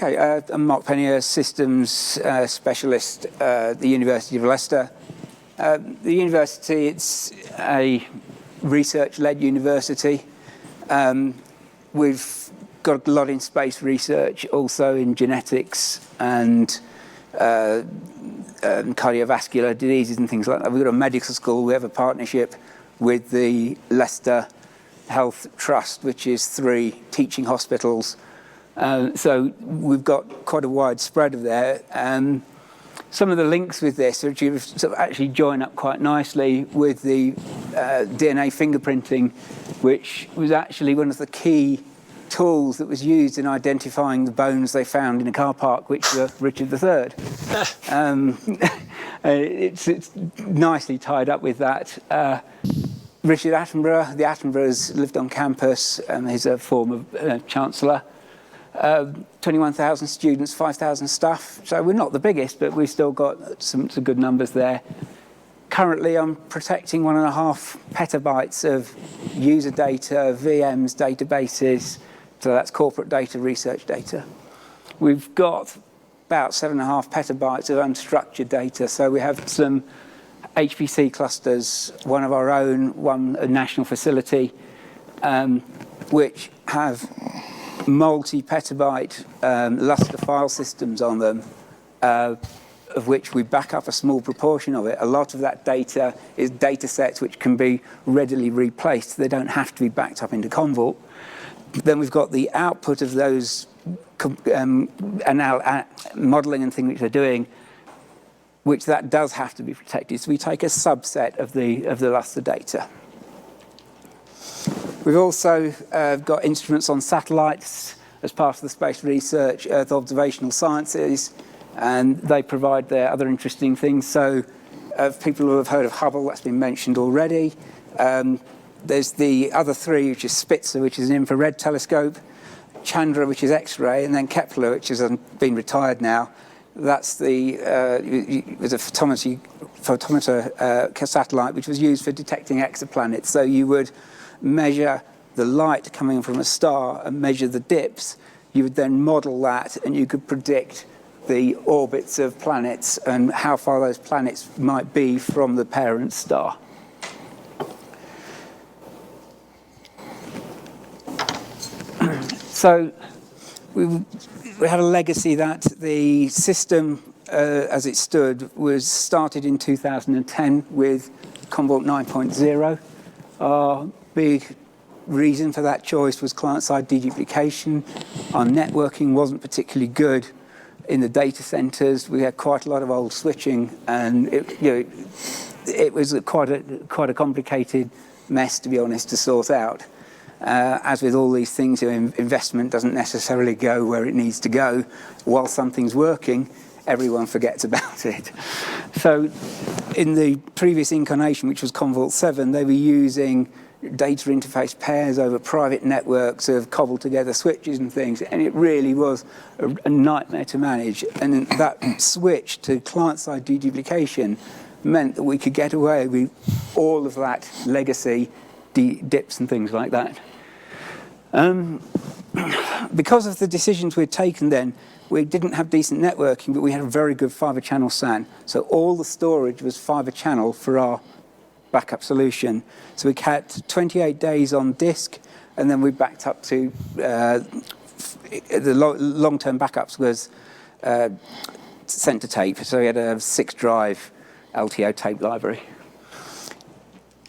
Okay, I'm Mark Penny, a systems specialist at the University of Leicester. The university, it's a research-led university. We've got a lot in space research, also in genetics and cardiovascular diseases and things like that. We've got a medical school. We have a partnership with the Leicester Health Trust, which is 3 teaching hospitals. So we've got quite a wide spread of there. Some of the links with this are sort of actually join up quite nicely with the DNA fingerprinting, which was actually one of the key tools that was used in identifying the bones they found in a car park, which were Richard III. It's nicely tied up with that. Richard Attenborough, the Attenboroughs lived on campus, he's a former chancellor. 21,000 students, 5,000 staff. So we're not the biggest, but we've still got some good numbers there. Currently, I'm protecting 1.5 petabytes of user data, VMs, databases. So that's corporate data, research data. We've got about 7.5 petabytes of unstructured data. So we have some HPC clusters, one of our own, one a national facility, which have multi-petabyte Lustre file systems on them, of which we back up a small proportion of it. A lot of that data is data sets which can be readily replaced. They don't have to be backed up into Commvault. Then we've got the output of those modeling and things which they're doing, which that does have to be protected. So we take a subset of the Lustre data. We've also got instruments on satellites as part of the space research, Earth observational sciences, and they provide their other interesting things. So people who have heard of Hubble, that's been mentioned already. There's the other 3, which is Spitzer, which is an infrared telescope, Chandra, which is X-ray, and then Kepler, which has been retired now. That's it was a photometer satellite, which was used for detecting exoplanets. So you would measure the light coming from a star and measure the dips. You would then model that, and you could predict the orbits of planets and how far those planets might be from the parent star. So we had a legacy that the system, as it stood, was started in 2010 with Commvault 9.0. Our big reason for that choice was client-side deduplication. Our networking wasn't particularly good in the data centers. We had quite a lot of old switching, and it was quite a complicated mess, to be honest, to sort out. As with all these things, investment doesn't necessarily go where it needs to go. While something's working, everyone forgets about it. So in the previous incarnation, which was Commvault 7, they were using data interface pairs over private networks of cobbled together switches and things, and it really was a nightmare to manage. And that switch to client-side deduplication meant that we could get away with all of that legacy dips and things like that. Because of the decisions we'd taken then, we didn't have decent networking, but we had a very good fiber channel SAN. So all the storage was fiber channel for our backup solution. So we had 28 days on disk, and then we backed up to the long-term backups was sent to tape. So we had a 6-drive LTO tape library.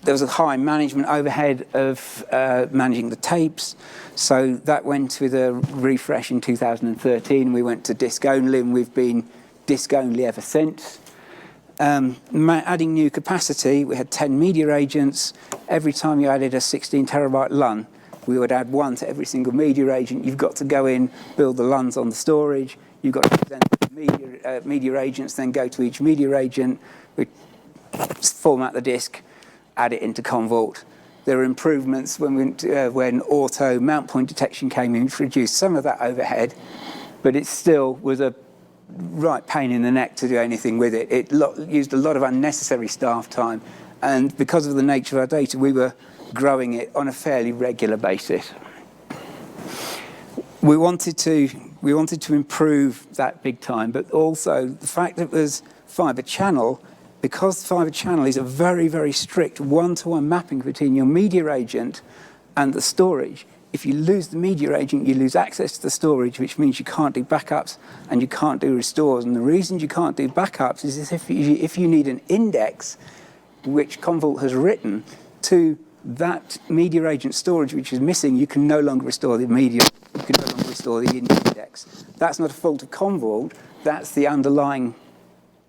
There was a high management overhead of managing the tapes. So that went with a refresh in 2013. We went to disk only, and we've been disk only ever since. Adding new capacity, we had 10 media agents. Every time you added a 16 terabyte LUN, we would add 1 to every single media agent. You've got to go in, build the LUNs on the storage. You've got to present the media agents, then go to each media agent. We format the disk, add it into Commvault. There were improvements when auto mount point detection came in, which reduced some of that overhead, but it still was a right pain in the neck to do anything with it. It used a lot of unnecessary staff time, and because of the nature of our data, we were growing it on a fairly regular basis. We wanted to we wanted to improve that big time, but also the fact that it was fiber channel, because fiber channel is a very, very strict one-to-one mapping between your media agent and the storage. If you lose the media agent, you lose access to the storage, which means you can't do backups and you can't do restores. And the reason you can't do backups is if you need an index, which Commvault has written, to that media agent storage which is missing, you can no longer restore the media, you can no longer restore the index. That's not a fault of Commvault, that's the underlying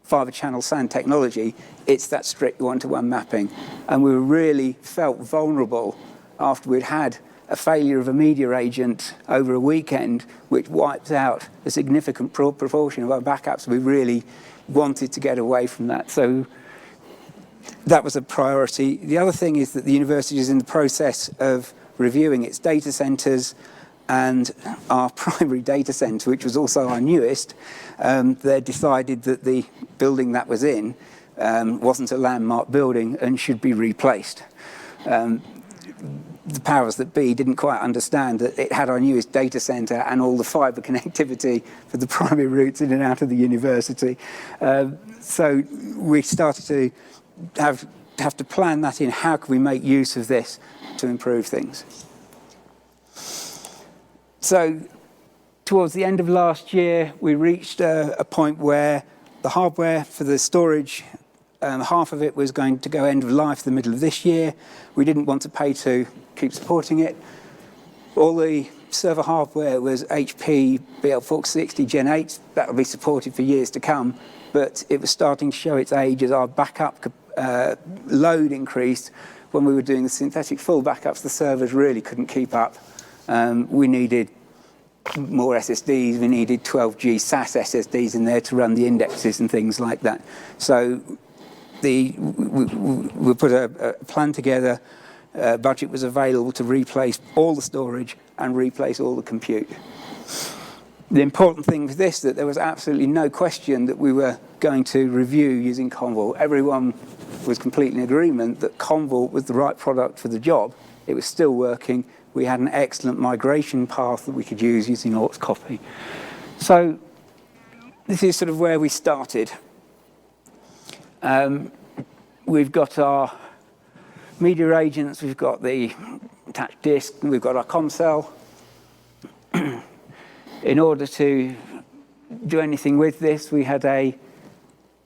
fiber channel SAN technology. It's that strict one-to-one mapping. And we really felt vulnerable after we'd had a failure of a media agent over a weekend, which wiped out a significant proportion of our backups. We really wanted to get away from that. So that was a priority. The other thing is that the university is in the process of reviewing its data centers, and our primary data center, which was also our newest, they decided that the building that was in wasn't a landmark building and should be replaced. The powers that be didn't quite understand that it had our newest data center and all the fiber connectivity for the primary routes in and out of the university. So we started to have to plan that in. How can we make use of this to improve things? So towards the end of last year, we reached a point where the hardware for the storage, half of it was going to go end of life the middle of this year. We didn't want to pay to keep supporting it. All the server hardware was HP BL460 Gen 8. That will be supported for years to come, but it was starting to show its age as our backup load increased. When we were doing the synthetic full backups, the servers really couldn't keep up. We needed more SSDs, we needed 12G SAS SSDs in there to run the indexes and things like that. So we put a plan together, budget was available to replace all the storage and replace all the compute. The important thing with this, that there was absolutely no question that we were going to review using Commvault. Everyone was completely in agreement that Commvault was the right product for the job. It was still working. We had an excellent migration path that we could use using AuxCopy. So this is sort of where we started. We've got our media agents, we've got the attached disk, and we've got our COM In order to do anything with this, we had a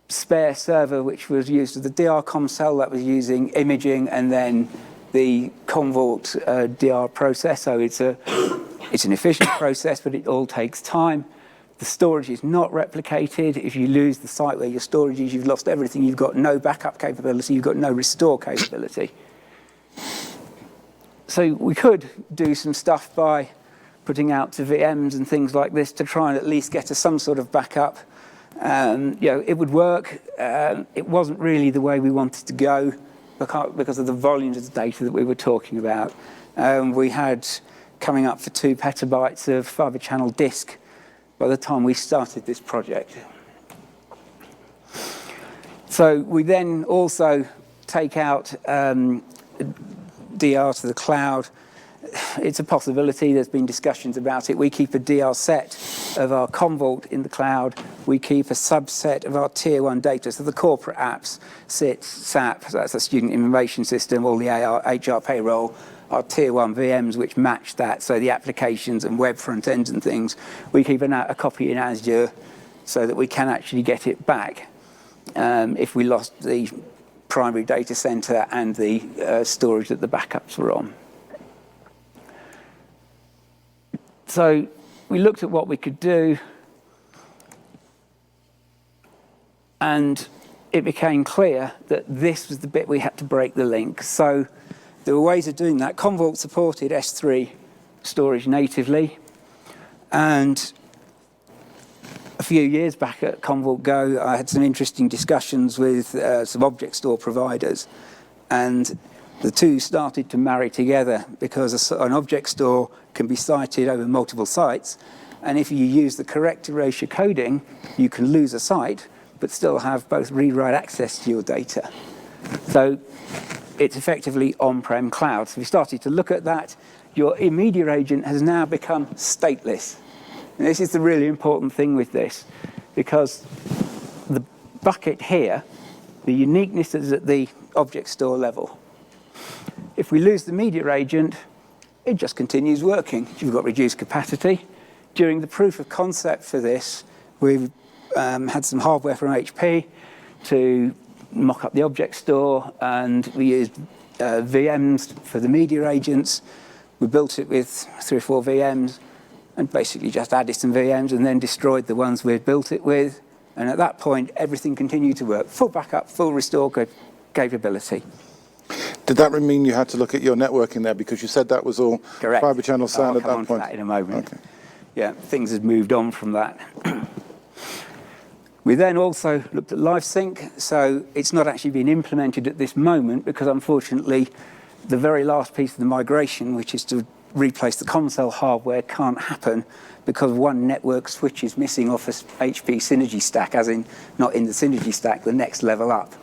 spare server which was used as the DR COM that was using imaging, and then the Commvault DR process. So it's an efficient process, but it all takes time. The storage is not replicated. If you lose the site where your storage is, you've lost everything. You've got no backup capability. You've got no restore capability. So we could do some stuff by putting out to VMs and things like this to try and at least get us some sort of backup. It would work. It wasn't really the way we wanted to go because of the volumes of the data that we were talking about. We had coming up for 2 petabytes of fiber channel disk by the time we started this project. So we then also take out DR to the cloud. It's a possibility. There's been discussions about it. We keep a DR set of our Commvault in the cloud. We keep a subset of our tier 1 data. So the corporate apps, SIT, SAP, so that's a student information system, all the HR payroll, our tier 1 VMs which match that. So the applications and web front ends and things, we keep a copy in Azure so that we can actually get it back if we lost the primary data center and the storage that the backups were on. So we looked at what we could do, and it became clear that this was the bit we had to break the link. So there were ways of doing that. Commvault supported S3 storage natively, and a few years back at Commvault Go, I had some interesting discussions with some object store providers, and the two started to marry together because an object store can be cited over multiple sites, and if you use the correct erasure coding, you can lose a site but still have both read-write access to your data. So it's effectively on-prem cloud. So we started to look at that. Your media agent has now become stateless. And this is the really important thing with this, because the bucket here, the uniqueness is at the object store level. If we lose the media agent, it just continues working. You've got reduced capacity. During the proof of concept for this, we've had some hardware from HP to mock up the object store, and we used VMs for the media agents. We built it with 3 or 4 VMs and basically just added some VMs and then destroyed the ones we'd built it with. And at that point, everything continued to work. Full backup, full restore capability. Did that mean you had to look at your networking there? Because you said that was all Correct. fibre channel SAN at that point. I'll come on to that in a moment. Okay. Yeah, things have moved on from that. We then also looked at LiveSync. So it's not actually been implemented at this moment because, unfortunately, the very last piece of the migration, which is to replace the console hardware, can't happen because one network switch is missing off a HP Synergy stack, as in not in the Synergy stack, the next level up.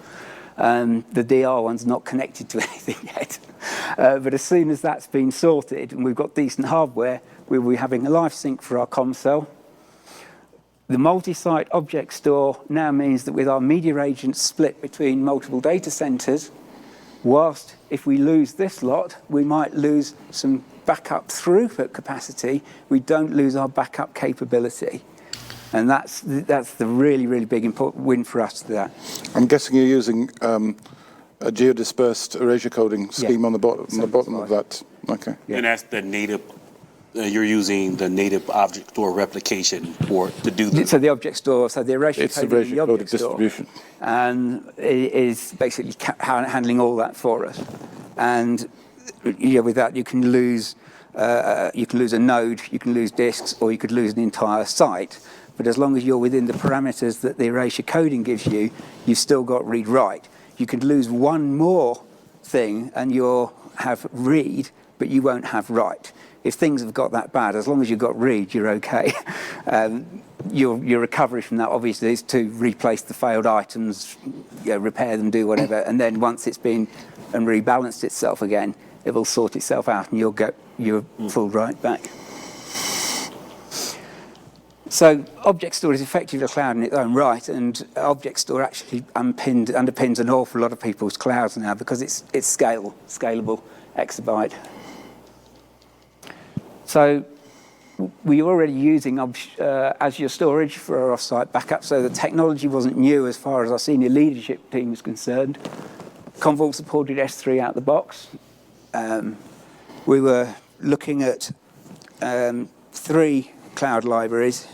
The DR one's not connected to anything yet. But as soon as that's been sorted and we've got decent hardware, we'll be having a LiveSync for our console. The multi-site object store now means that with our media agents split between multiple data centers, whilst if we lose this lot, we might lose some backup throughput capacity, we don't lose our backup capability. And that's the really, really big important win for us to that. I'm guessing you're using a geodispersed erasure coding scheme on the bottom of that. Okay. Yeah. And that's the native. You're using the native object store replication to do this. So the object store, so the erasure It's coding erasure in the coded object store, distribution. and it is basically handling all that for us. And with that, you can lose a node, you can lose disks, or you could lose an entire site. But as long as you're within the parameters that the erasure coding gives you, you've still got read-write. You could lose one more thing and you'll have read, but you won't have write. If things have got that bad, as long as you've got read, you're okay. Your recovery from that, obviously, is to replace the failed items, repair them, do whatever, and then once it's been and rebalanced itself again, it will sort itself out and you'll get your full write back. So object store is effectively a cloud in its own right, and object store actually underpins an awful lot of people's clouds now because it's scalable, exabyte. So we were already using Azure storage for our offsite backup, so the technology wasn't new as far as our senior leadership team is concerned. Commvault supported S3 out the box. We were looking at 3 cloud libraries,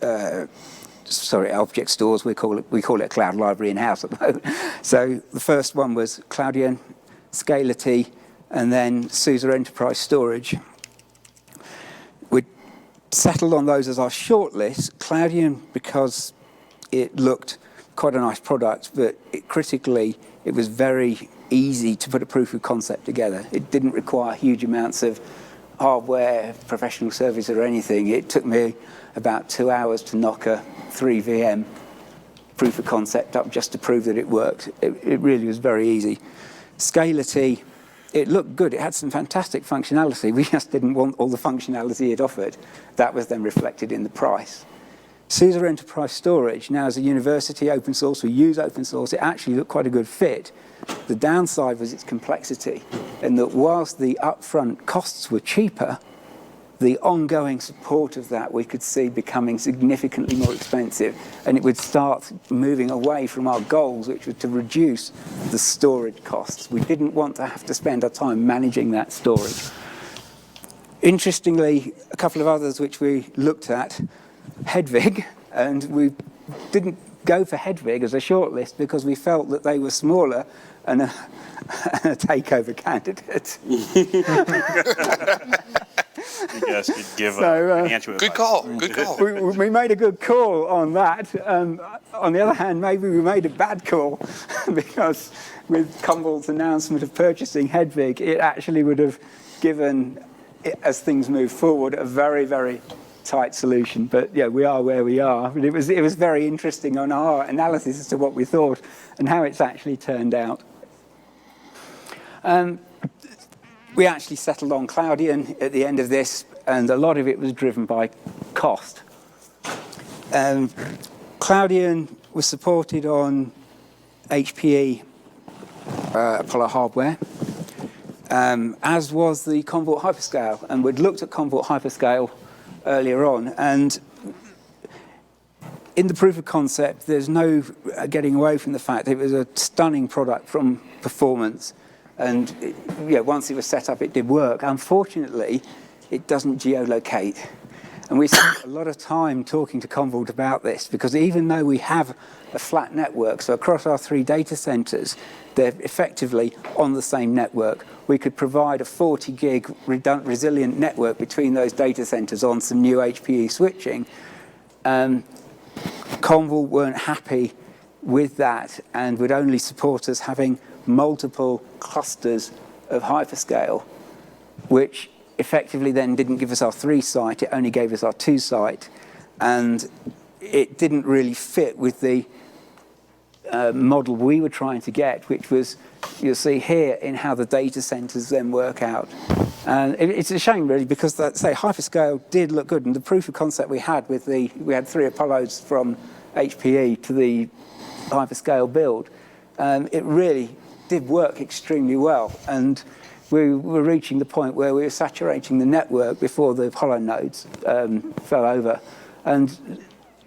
object stores. We call it a cloud library in-house at the moment. So the first one was Cloudian, Scality, and then SUSE Enterprise Storage. We settled on those as our shortlist. Cloudian, because it looked quite a nice product, but critically, it was very easy to put a proof of concept together. It didn't require huge amounts of hardware, professional service or anything. It took me about 2 hours to knock a 3 VM proof of concept up just to prove that it worked. It really was very easy. Scality, it looked good. It had some fantastic functionality. We just didn't want all the functionality it offered. That was then reflected in the price. SUSE Enterprise Storage, now as a university, open source, we use open source, it actually looked quite a good fit. The downside was its complexity, and that whilst the upfront costs were cheaper, the ongoing support of that we could see becoming significantly more expensive, and it would start moving away from our goals, which were to reduce the storage costs. We didn't want to have to spend our time managing that storage. Interestingly, a couple of others which we looked at, Hedvig, and we didn't go for Hedvig as a shortlist because we felt that they were smaller and a takeover candidate. Yes, you'd give financial Good call. Good call. We made a good call on that. On the other hand, maybe we made a bad call because with Commvault's announcement of purchasing Hedvig, it actually would have given, as things move forward, a very, very tight solution. But yeah, we are where we are. But it was very interesting on our analysis as to what we thought and how it's actually turned out. We actually settled on Cloudian at the end of this, and a lot of it was driven by cost. Cloudian was supported on HPE Apollo hardware, as was the Commvault Hyperscale. And we'd looked at Commvault Hyperscale earlier on, and in the proof of concept, there's no getting away from the fact that it was a stunning product from performance. And once it was set up, it did work. Unfortunately, it doesn't geolocate. And we spent a lot of time talking to Commvault about this, because even though we have a flat network, so across our 3 data centers, they're effectively on the same network. We could provide a 40 gig resilient network between those data centers on some new HPE switching. Commvault weren't happy with that and would only support us having multiple clusters of hyperscale, which effectively then didn't give us our 3 site, it only gave us our 2 site. And it didn't really fit with the model we were trying to get, which was, you'll see here, in how the data centers then work out. And it's a shame, really, because say hyperscale did look good, and the proof of concept we had with we had 3 Apollos from HPE to the hyperscale build. It really did work extremely well, and we were reaching the point where we were saturating the network before the Apollo nodes fell over. And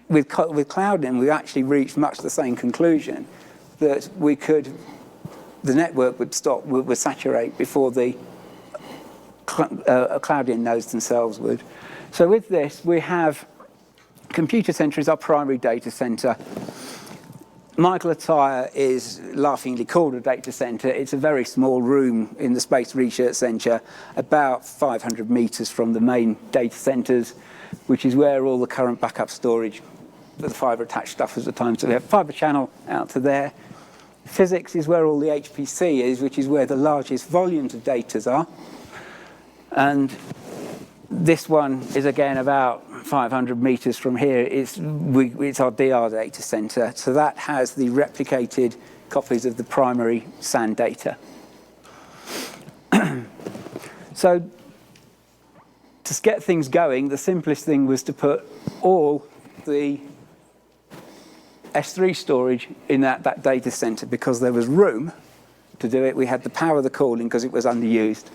with Cloudian, we actually reached much the same conclusion, that the network would saturate before the Cloudian nodes themselves would. So with this, we have Computer Center is our primary data center. Michael Attire is laughingly called a data center. It's a very small room in the Space Research Center, about 500 meters from the main data centers, which is where all the current backup storage, the fiber attached stuff at the time. So we have fiber channel out to there. Physics is where all the HPC is, which is where the largest volumes of data are. And this one is again about 500 meters from here. It's our DR data center. So that has the replicated copies of the primary SAN data. So to get things going, the simplest thing was to put all the S3 storage in that data center, because there was room to do it. We had the power of the cooling because it was underused.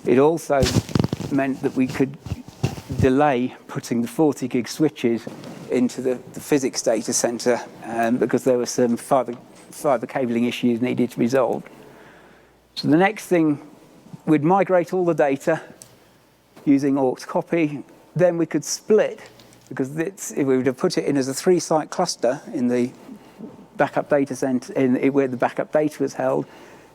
It also meant that we could delay putting the 40 gig switches into the physics data center because there were some fiber cabling issues needed to be resolved. So the next thing, we'd migrate all the data using aux copy. Then we could split, because if we would have put it in as a 3-site cluster in the backup data center, where the backup data was held,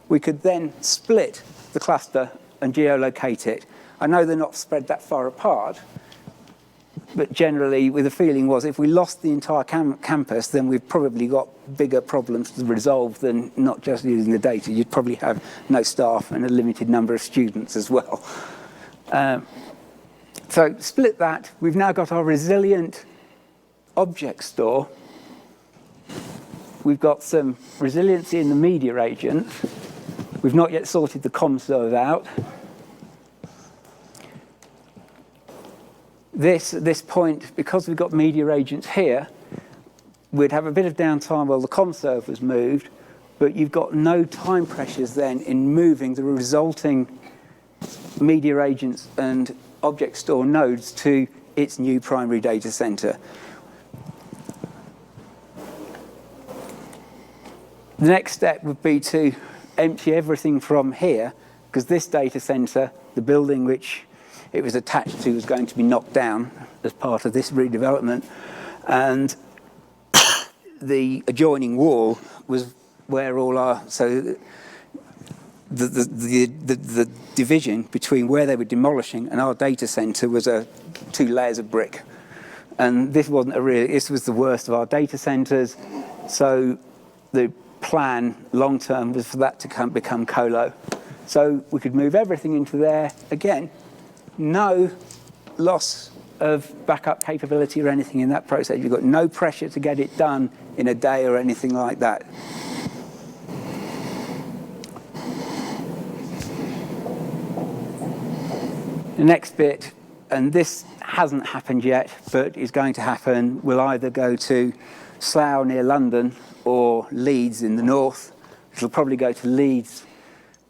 we could then split the cluster and geolocate it. I know they're not spread that far apart, but generally, the feeling was if we lost the entire campus, then we've probably got bigger problems to resolve than not just using the data. You'd probably have no staff and a limited number of students as well. So split that. We've now got our resilient object store. We've got some resiliency in the media agents. We've not yet sorted the COMServe out. At this point, because we've got media agents here, we'd have a bit of downtime while the COMServe was moved, but you've got no time pressures then in moving the resulting media agents and object store nodes to its new primary data center. The next step would be to empty everything from here, because this data center, the building which it was attached to, was going to be knocked down as part of this redevelopment, and the adjoining wall was where all our, so the division between where they were demolishing and our data center was 2 layers of brick. And this wasn't this was the worst of our data centers. So the plan long term was for that to become colo. So we could move everything into there. Again, no loss of backup capability or anything in that process. You've got no pressure to get it done in a day or anything like that. The next bit, and this hasn't happened yet, but is going to happen, will either go to Slough near London or Leeds in the north. It'll probably go to Leeds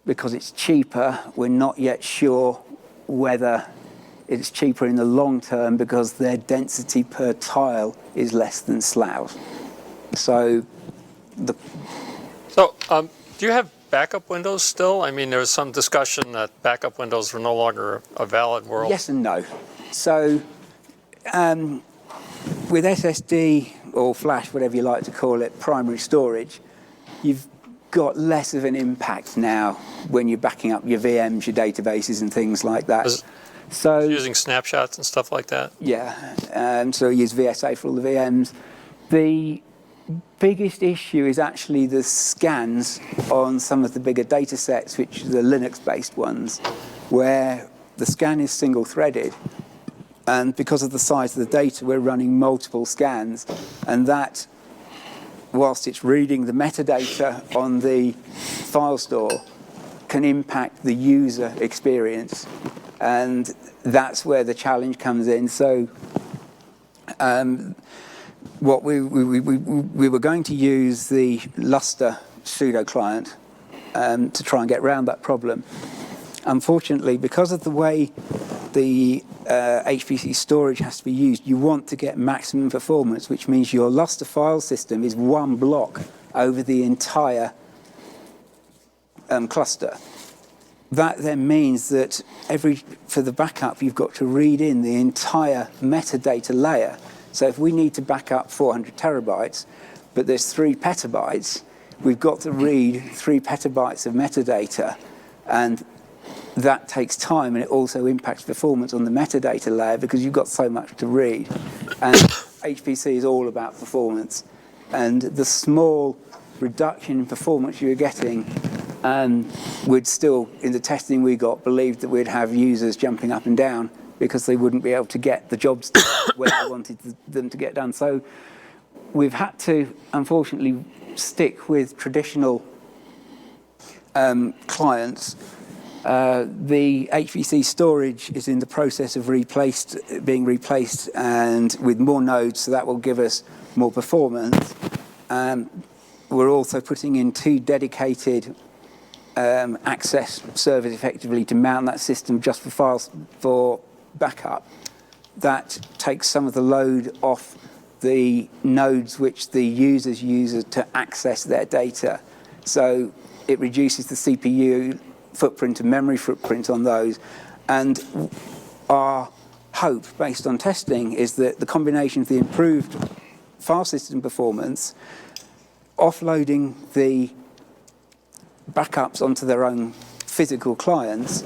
because it's cheaper. We're not yet sure whether it's cheaper in the long term because their density per tile is less than Slough. So, do you have backup windows still? I mean, there was some discussion that backup windows were no longer a valid world. Yes and no. So, with SSD or flash, whatever you like to call it, primary storage, you've got less of an impact now when you're backing up your VMs, your databases, and things like that. So using snapshots and stuff like that? Yeah, so we use VSA for all the VMs. The biggest issue is actually the scans on some of the bigger data sets, which are the Linux-based ones, where the scan is single-threaded. And because of the size of the data, we're running multiple scans. And that, whilst it's reading the metadata on the file store, can impact the user experience. And that's where the challenge comes in. So what we were going to use the Lustre pseudo client to try and get around that problem. Unfortunately, because of the way the HPC storage has to be used, you want to get maximum performance, which means your Lustre file system is one block over the entire cluster. That then means that for the backup, you've got to read in the entire metadata layer. So if we need to back up 400 terabytes, but there's 3 petabytes, we've got to read 3 petabytes of metadata, and that takes time, and it also impacts performance on the metadata layer because you've got so much to read. And HPC is all about performance. And the small reduction in performance you're getting, we'd still, in the testing we got, believed that we'd have users jumping up and down because they wouldn't be able to get the jobs done where they wanted them to get done. So we've had to, unfortunately, stick with traditional clients. The HPC storage is in the process of being replaced and with more nodes, so that will give us more performance. We're also putting in 2 dedicated access servers effectively to mount that system just for files for backup. That takes some of the load off the nodes which the users use to access their data. So it reduces the CPU footprint and memory footprint on those. And our hope, based on testing, is that the combination of the improved file system performance, offloading the backups onto their own physical clients,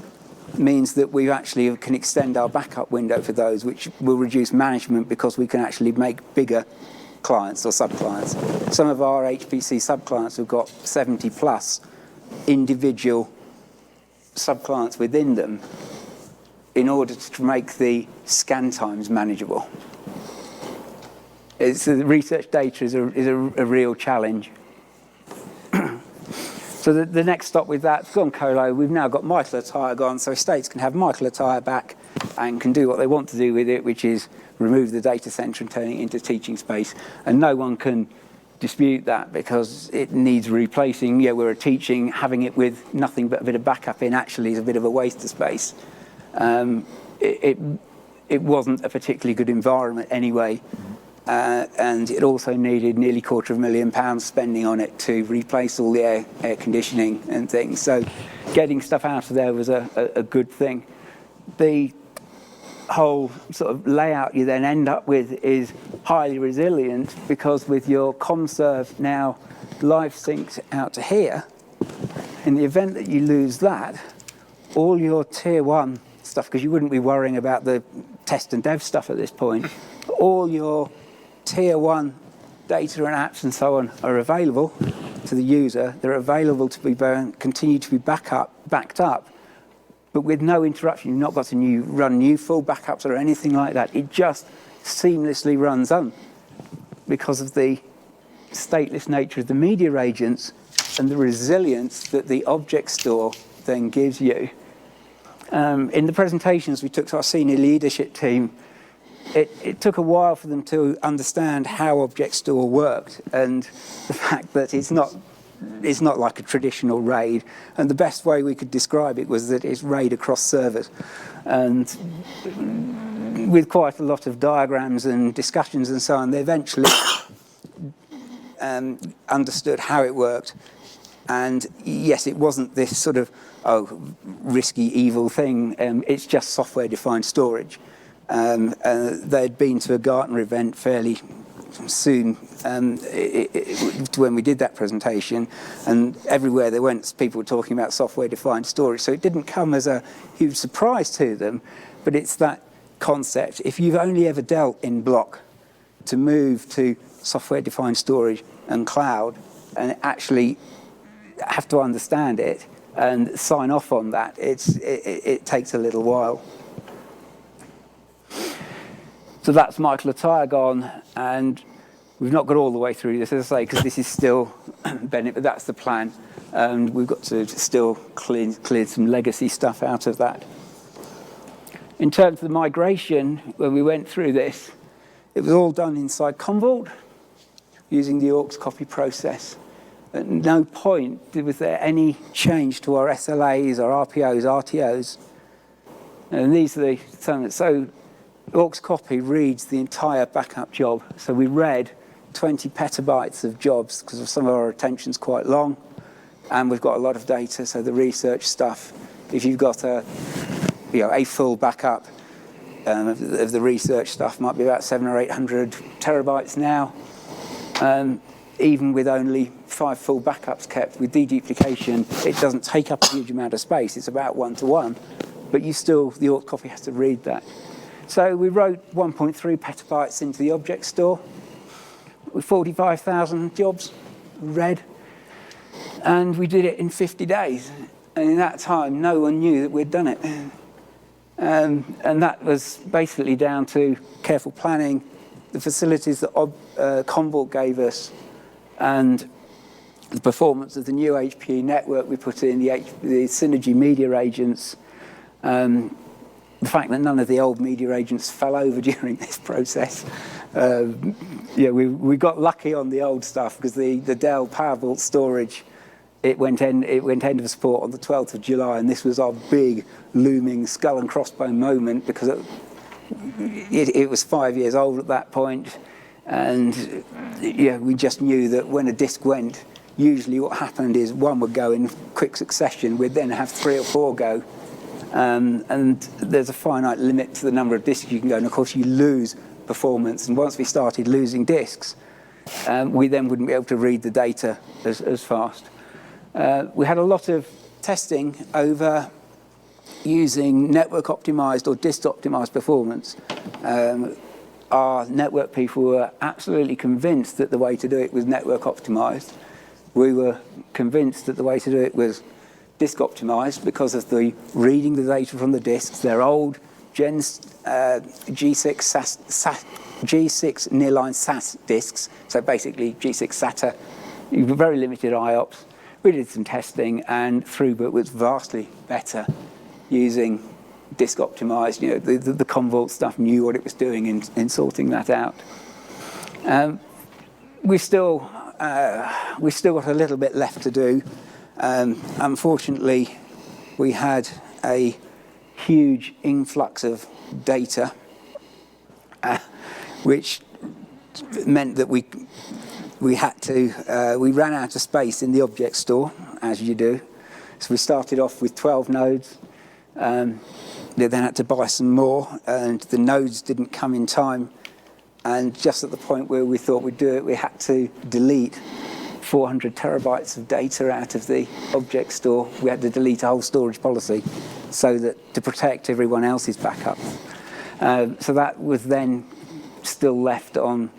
means that we actually can extend our backup window for those, which will reduce management because we can actually make bigger clients or sub-clients. Some of our HPC sub-clients have got 70 plus individual sub-clients within them in order to make the scan times manageable. The research data is a real challenge. So the next stop with that's gone colo. We've now got Michael Attire gone, so estates can have Michael Attire back and can do what they want to do with it, which is remove the data center and turn it into teaching space. And no one can dispute that because it needs replacing. Yeah, we're teaching, having it with nothing but a bit of backup in actually is a bit of a waste of space. It wasn't a particularly good environment anyway. And it also needed nearly £250,000 spending on it to replace all the air conditioning and things. So getting stuff out of there was a good thing. The whole sort of layout you then end up with is highly resilient because with your ComServe now live synced out to here, in the event that you lose that, all your tier 1 stuff, because you wouldn't be worrying about the test and dev stuff at this point, all your tier 1 data and apps and so on are available to the user. They're available to be continue to be backed up, but with no interruption. You've not got to run new full backups or anything like that. It just seamlessly runs on because of the stateless nature of the media agents and the resilience that the object store then gives you. In the presentations we took to our senior leadership team, it took a while for them to understand how Object Store worked and the fact that it's not like a traditional RAID. And the best way we could describe it was that it's RAID across servers. And with quite a lot of diagrams and discussions and so on, they eventually understood how it worked. And yes, it wasn't this sort of, risky, evil thing. It's just software-defined storage. They'd been to a Gartner event fairly soon when we did that presentation, and everywhere they went, people were talking about software-defined storage. So it didn't come as a huge surprise to them, but it's that concept. If you've only ever dealt in block, to move to software-defined storage and cloud, and actually have to understand it and sign off on that, it takes a little while. So that's Michael Attire gone, and we've not got all the way through this, as I say, because this is still Bennett, but that's the plan. And we've got to still clear some legacy stuff out of that. In terms of the migration, when we went through this, it was all done inside Commvault using the aux copy process. At no point was there any change to our SLAs, our RPOs, RTOs. And these are so aux copy reads the entire backup job. So we read 20 petabytes of jobs because some of our retention's quite long, and we've got a lot of data. So the research stuff, if you've got a full backup of the research stuff, might be about 700 or 800 terabytes now. Even with only 5 full backups kept, with deduplication, it doesn't take up a huge amount of space. It's about 1-to-1, but the aux copy has to read that. So we wrote 1.3 petabytes into the object store with 45,000 jobs read, and we did it in 50 days. And in that time, no one knew that we'd done it. And that was basically down to careful planning, the facilities that Commvault gave us, and the performance of the new HPE network we put in, the Synergy media agents, the fact that none of the old media agents fell over during this process. We got lucky on the old stuff because the Dell PowerVault storage, it went end of support on the 12th of July, and this was our big looming skull and crossbone moment because it was 5 years old at that point. And we just knew that when a disk went, usually what happened is one would go in quick succession. We'd then have 3 or 4 go. And there's a finite limit to the number of disks you can go. And of course, you lose performance. And once we started losing disks, we then wouldn't be able to read the data as fast. We had a lot of testing over using network optimized or disk optimized performance. Our network people were absolutely convinced that the way to do it was network optimized. We were convinced that the way to do it was disk optimized because of the reading the data from the disks. They're old G6 G6 nearline SAS disks, so basically G6 SATA, very limited IOPS. We did some testing, and throughput was vastly better using disk optimized. The Commvault stuff knew what it was doing in sorting that out. We still got a little bit left to do. Unfortunately, we had a huge influx of data, which meant that we ran out of space in the object store, as you do. So we started off with 12 nodes. They then had to buy some more, and the nodes didn't come in time. And just at the point where we thought we'd do it, we had to delete 400 terabytes of data out of the object store. We had to delete a whole storage policy so that to protect everyone else's backup. So that was then still left on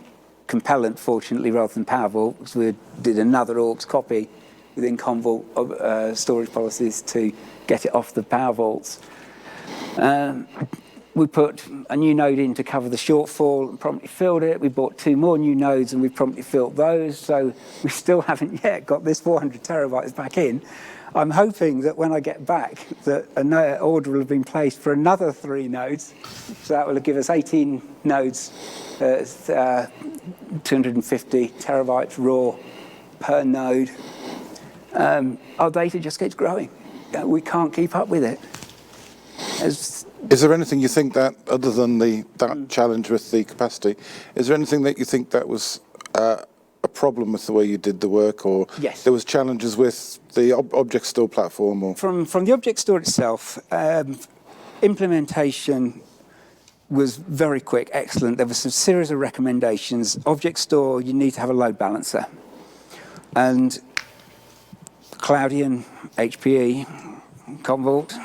Compellent, fortunately, rather than PowerVault, because we did another aux copy within Commvault storage policies to get it off the PowerVaults. we put a new node in to cover the shortfall and promptly filled it. We bought 2 more new nodes and we promptly filled those. So we still haven't yet got this 400 terabytes back in. I'm hoping that when I get back that an order will have been placed for another 3 nodes. So that will give us 18 nodes, 250 terabytes raw per node. Our data just keeps growing. We can't keep up with it. Is there anything you think that, other than that challenge with the capacity, is there anything that you think that was a problem with the way you did the work, or yes, there was challenges with the object store platform? Or from the object store itself, implementation was very quick, excellent. There was a series of recommendations. Object store, you need to have a load balancer. And Cloudian, HPE, Commvault,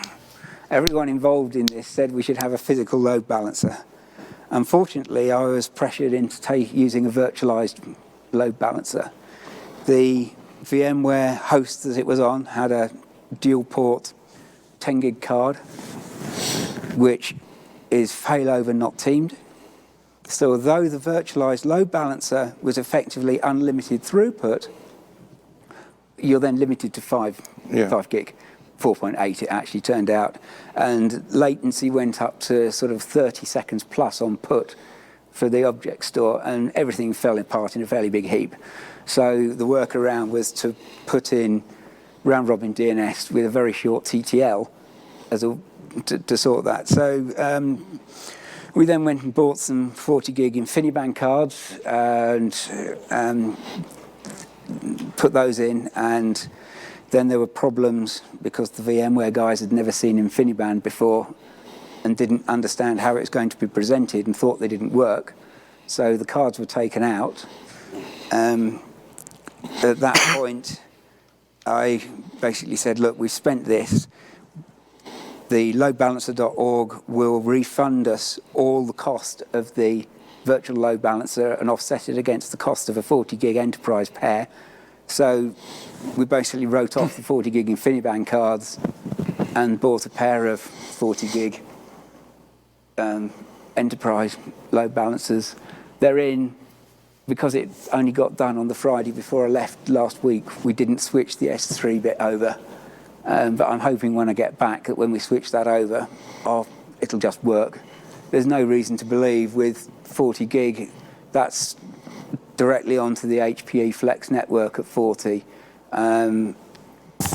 everyone involved in this said we should have a physical load balancer. Unfortunately, I was pressured into using a virtualized load balancer. The VMware host that it was on had a dual port 10 gig card, which is failover not teamed. So although the virtualized load balancer was effectively unlimited throughput, you're then limited to 5 gig. 4.8 it actually turned out, and latency went up to sort of 30 seconds plus on put for the object store, and everything fell apart in a fairly big heap. So the workaround was to put in round robin DNS with a very short TTL to sort that. So we then went and bought some 40 gig InfiniBand cards and put those in, and then there were problems because the VMware guys had never seen InfiniBand before and didn't understand how it was going to be presented and thought they didn't work. So the cards were taken out. At that point, I basically said, look, we've spent this. The loadbalancer.org will refund us all the cost of the virtual load balancer and offset it against the cost of a 40 gig enterprise pair. So we basically wrote off the 40 gig InfiniBand cards and bought a pair of 40 gig enterprise load balancers. They're in, because it only got done on the Friday before I left last week, we didn't switch the S3 bit over. But I'm hoping when I get back that when we switch that over, it'll just work. There's no reason to believe with 40 gig, that's directly onto the HPE Flex network at 40.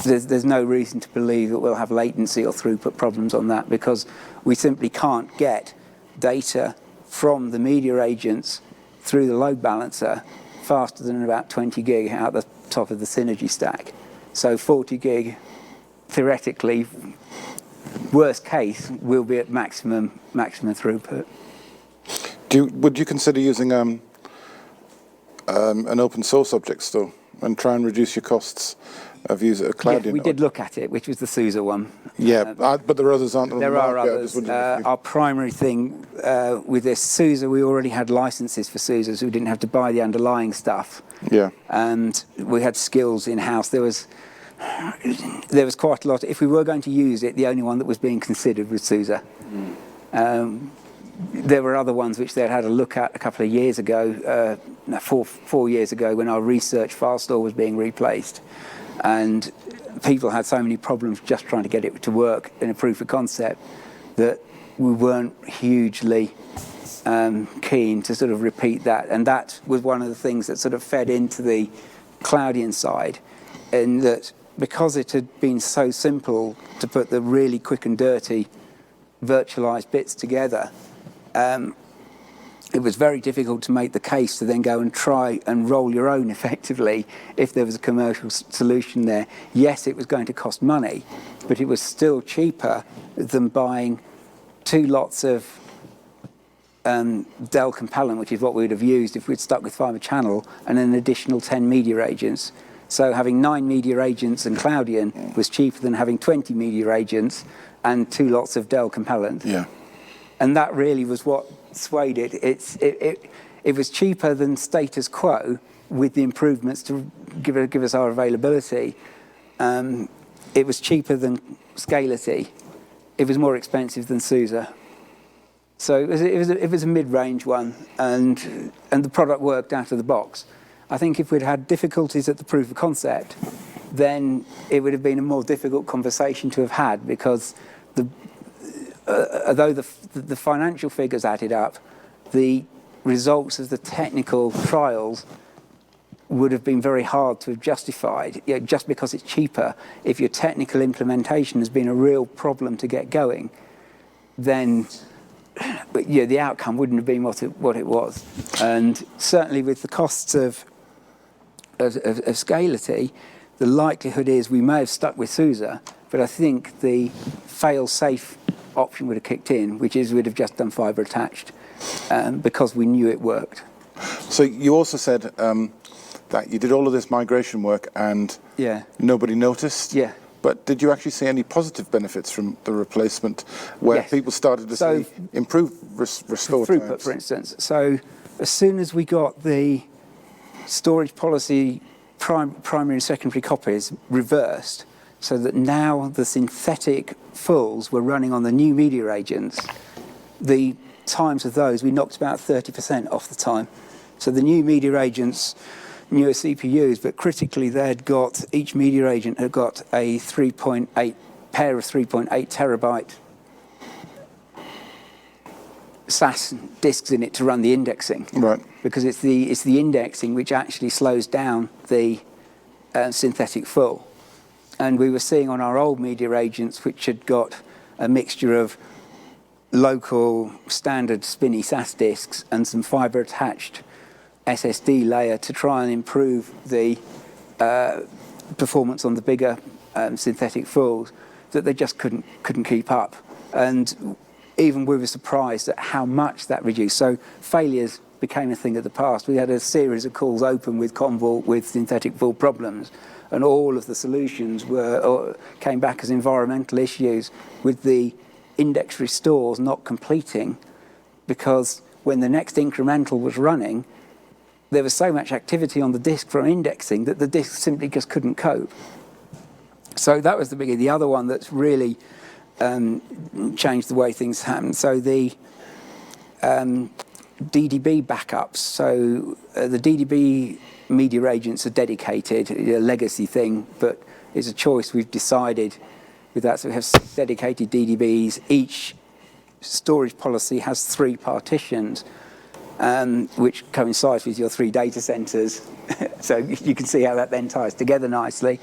There's no reason to believe that we'll have latency or throughput problems on that, because we simply can't get data from the media agents through the load balancer faster than about 20 gig out the top of the Synergy stack. So 40 gig, theoretically, worst case, will be at maximum throughput. Would you consider using an open source object store and try and reduce your costs of using a Cloudian? Yeah, we did look at it, which was the SUSE one. Yeah, but there are others, aren't there? There are others. Our primary thing with this SUSE, we already had licenses for SUSE, so we didn't have to buy the underlying stuff. Yeah. And we had skills in-house. There was quite a lot. If we were going to use it, the only one that was being considered was SUSE. There were other ones which they'd had a look at a couple of years ago, 4 years ago, when our research file store was being replaced. And people had so many problems just trying to get it to work in a proof of concept that we weren't hugely keen to sort of repeat that. And that was one of the things that sort of fed into the Cloudian side, in that because it had been so simple to put the really quick and dirty virtualized bits together, it was very difficult to make the case to then go and try and roll your own effectively if there was a commercial solution there. Yes, it was going to cost money, but it was still cheaper than buying 2 lots of Dell Compellent, which is what we would have used if we'd stuck with Fibre Channel, and an additional 10 media agents. So having 9 media agents and Cloudian was cheaper than having 20 media agents and 2 lots of Dell Compellent. Yeah. And that really was what swayed it. It was cheaper than status quo with the improvements to give us our availability. It was cheaper than Scality. It was more expensive than SUSE. So it was a mid-range one, and the product worked out of the box. I think if we'd had difficulties at the proof of concept, then it would have been a more difficult conversation to have had, because although the financial figures added up, the results of the technical trials would have been very hard to have justified. Just because it's cheaper, if your technical implementation has been a real problem to get going, then the outcome wouldn't have been what it was. And certainly with the costs of scalability, the likelihood is we may have stuck with SUSE, but I think the fail-safe option would have kicked in, which is we'd have just done fibre attached, because we knew it worked. So you also said that you did all of this migration work and nobody noticed. Yeah. But did you actually see any positive benefits from the replacement, where Yes. people started to see improved restore Throughput, times? for instance. So as soon as we got the storage policy primary and secondary copies reversed, so that now the synthetic fulls were running on the new media agents, the times of those, we knocked about 30% off the time. So the new media agents, newer CPUs, but critically each media agent had got a 3.8 pair of 3.8 terabyte SAS disks in it to run the indexing. Right. Because it's the indexing which actually slows down the synthetic full. And we were seeing on our old media agents, which had got a mixture of local standard spinny SAS disks and some fibre attached SSD layer to try and improve the performance on the bigger synthetic fulls, that they just couldn't keep up. And even we were surprised at how much that reduced. So failures became a thing of the past. We had a series of calls open with Commvault with synthetic full problems, and all of the solutions came back as environmental issues, with the index restores not completing, because when the next incremental was running, there was so much activity on the disk from indexing that the disk simply just couldn't cope. So that was the biggie. The other one that's really changed the way things happen. So the DDB backups. So the DDB media agents are dedicated, a legacy thing, but it's a choice we've decided with that. So we have 6 dedicated DDBs. Each storage policy has 3 partitions, which coincides with your 3 data centers. So you can see how that then ties together nicely.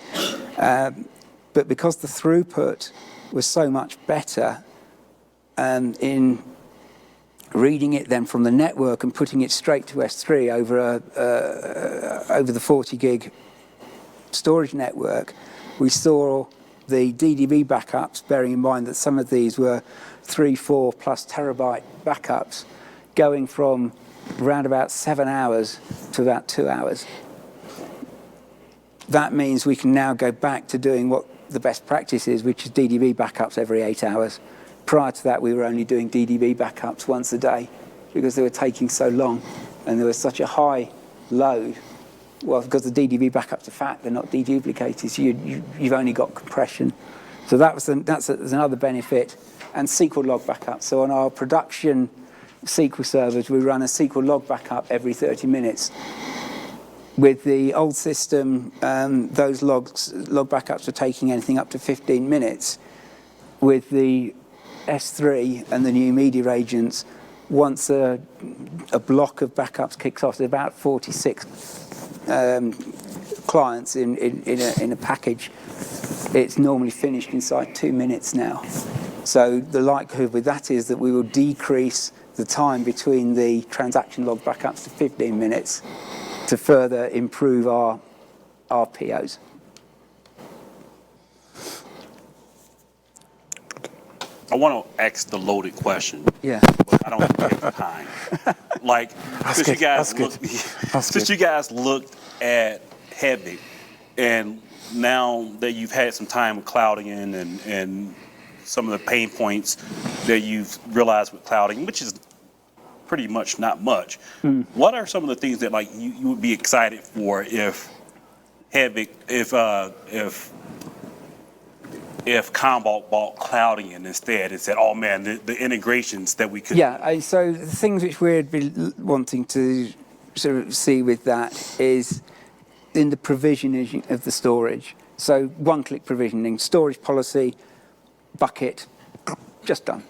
But because the throughput was so much better in reading it then from the network and putting it straight to S3 over the 40 gig storage network, we saw the DDB backups, bearing in mind that some of these were 3, 4 plus terabyte backups, going from around about 7 hours to about 2 hours. That means we can now go back to doing what the best practice is, which is DDB backups every 8 hours. Prior to that, we were only doing DDB backups once a day because they were taking so long and there was such a high load. Well, because the DDB backups are fat, they're not deduplicated, so you've only got compression. So that's another benefit. And SQL log backup. So on our production SQL servers, we run a SQL log backup every 30 minutes. With the old system, those log backups were taking anything up to 15 minutes. With the S3 and the new media agents, once a block of backups kicks off, there's about 46 clients in a package. It's normally finished inside 2 minutes now. So the likelihood with that is that we will decrease the time between the transaction log backups to 15 minutes to further improve our POs. I want to ask the loaded question. Yeah. But I don't have the time. Like, since you guys looked at Heavy, and now that you've had some time with clouding and some of the pain points that you've realized with clouding, which is pretty much not much. What are some of the things that like you would be excited for if if Commvault bought Cloudian instead and said, oh man, the integrations that we could. Yeah, so the things which we'd be wanting to sort of see with that is in the provisioning of the storage. So one-click provisioning, storage policy, bucket, just done.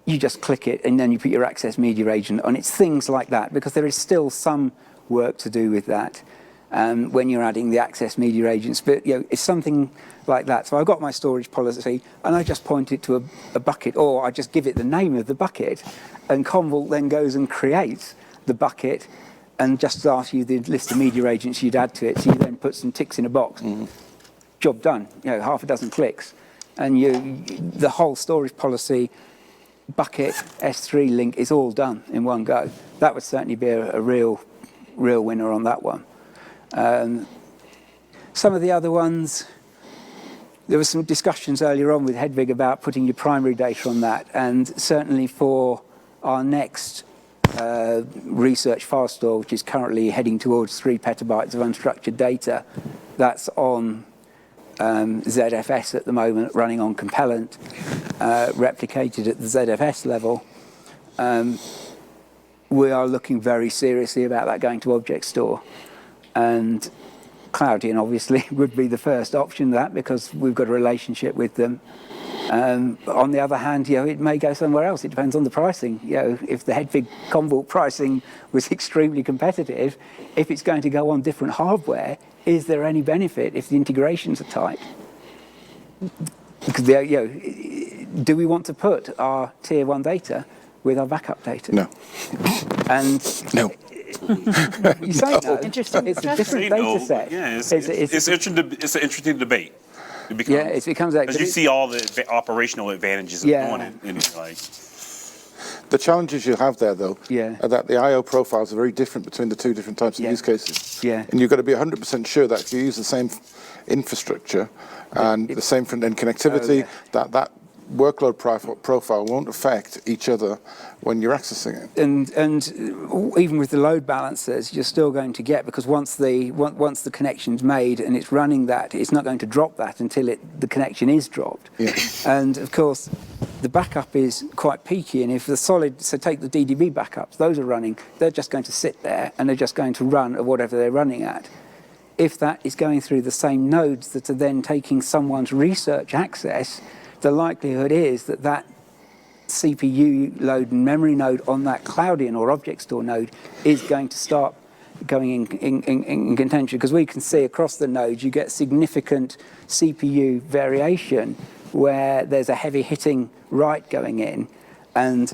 You just click it and then you put your access media agent on. It's things like that, because there is still some work to do with that when you're adding the access media agents. But it's something like that. So I've got my storage policy and I just point it to a bucket, or I just give it the name of the bucket, and Commvault then goes and creates the bucket and just asks you the list of media agents you'd add to it. So you then put some ticks in a box. Job done. Half a dozen clicks, and the whole storage policy, bucket, S3 link is all done in one go. That would certainly be a real winner on that one. Some of the other ones, there were some discussions earlier on with Hedvig about putting your primary data on that, and certainly for our next research file store, which is currently heading towards 3 petabytes of unstructured data, that's on ZFS at the moment, running on Compellent, replicated at the ZFS level. We are looking very seriously about that going to Object Store, and Cloudian obviously would be the first option of that, because we've got a relationship with them. On the other hand, it may go somewhere else. It depends on the pricing. If the Hedvig Commvault pricing was extremely competitive, if it's going to go on different hardware, is there any benefit if the integrations are tight? Because do we want to put our tier 1 data with our backup data? No. And no. You say no. Interesting. It's a different data set. Yeah, it's an interesting debate. It becomes, that. Because you see all the operational advantages of doing it. And like, the challenges you have there, though, Yeah. are that the I/O profiles are very different between the two different types of use cases. Yeah. And you've got to be 100% sure that if you use the same infrastructure and the same front-end connectivity, that workload profile won't affect each other when you're accessing it. And even with the load balancers, you're still going to get, because once the connection's made and it's running that, it's not going to drop that until the connection is dropped. Yeah. And of course, the backup is quite peaky, and if so take the DDB backups, those are running, they're just going to sit there and they're just going to run at whatever they're running at. If that is going through the same nodes that are then taking someone's research access, the likelihood is that CPU load and memory node on that Cloudian or Object Store node is going to start going in contention, because we can see across the nodes you get significant CPU variation where there's a heavy hitting write going in, and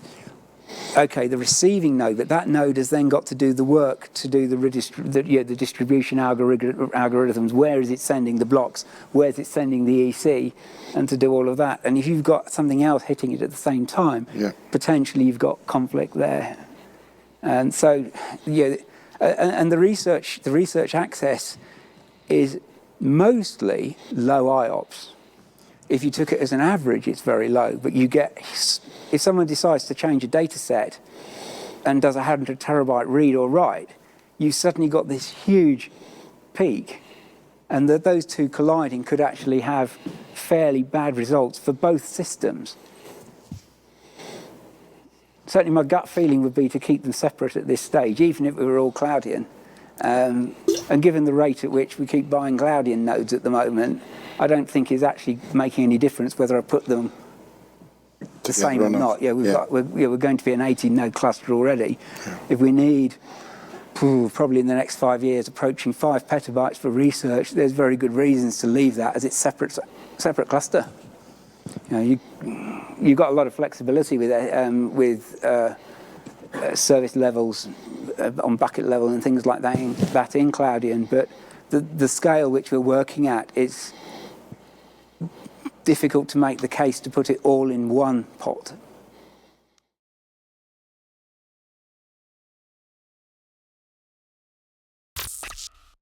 the receiving node, but that node has then got to do the work to do the distribution algorithms. Where is it sending the blocks? Where is it sending the EC? And to do all of that. And if you've got something else hitting it at the same time, potentially you've got conflict there. And so, and the research access is mostly low IOPS. If you took it as an average, it's very low, but you get, if someone decides to change a data set and does a 100 terabyte read or write, you've suddenly got this huge peak, and those two colliding could actually have fairly bad results for both systems. Certainly my gut feeling would be to keep them separate at this stage, even if we were all Cloudian. And given the rate at which we keep buying Cloudian nodes at the moment, I don't think is actually making any difference whether I put them the same or not. We're going to be an 18-node cluster already. If we need, probably in the next 5 years, approaching 5 petabytes for research, there's very good reasons to leave that as its separate cluster. You've got a lot of flexibility with service levels on bucket level and things like that in Cloudian, but the scale which we're working at is difficult to make the case to put it all in one pot.